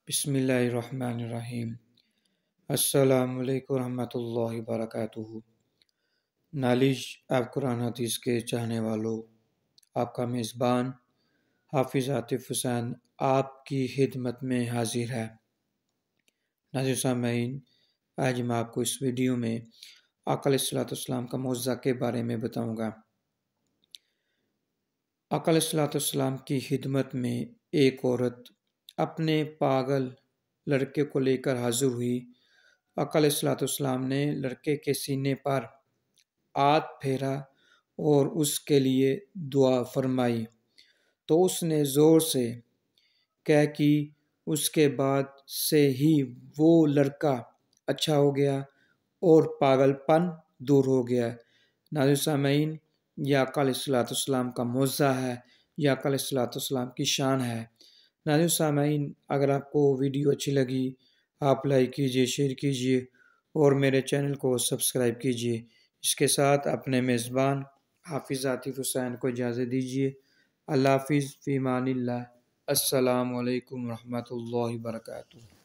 بسم اللہ الرحمن الرحیم۔ السلام علیکم ورحمۃ اللہ وبرکاتہ۔ نالج آپ قرآن حدیث کے چاہنے والوں، آپ کا میزبان حافظ عاطف حسین آپ کی خدمت میں حاضر ہے۔ ناظرین سامعین، آج میں آپ کو اس ویڈیو میں آقا علیہ الصلوۃ والسلام کا معجزہ کے بارے میں بتاؤں گا۔ آقا علیہ الصلوۃ والسلام کی خدمت میں ایک عورت اپنے پاگل لڑکے کو لے کر حاضر ہوئی۔ آقا علیہ الصلوۃ والسلام نے لڑکے کے سینے پر ہاتھ پھیرا اور اس کے لیے دعا فرمائی تو اس نے زور سے کہا کہ اس کے بعد سے ہی وہ لڑکا اچھا ہو گیا اور پاگل پن دور ہو گیا۔ ناظرین سامعین، یہ آقا علیہ الصلوۃ والسلام کا معجزہ ہے، یہ آقا علیہ الصلوۃ والسلام کی شان ہے۔ ناظرین سامعین، اگر آپ کو ویڈیو اچھی لگی آپ لائک کیجئے، شیئر کیجئے اور میرے چینل کو سبسکرائب کیجئے۔ اس کے ساتھ اپنے میزبان حافظ عاطف حسین کو اجازت دیجئے۔ اللہ حافظ، فی امان اللہ۔ السلام علیکم ورحمۃ اللہ وبرکاتہ۔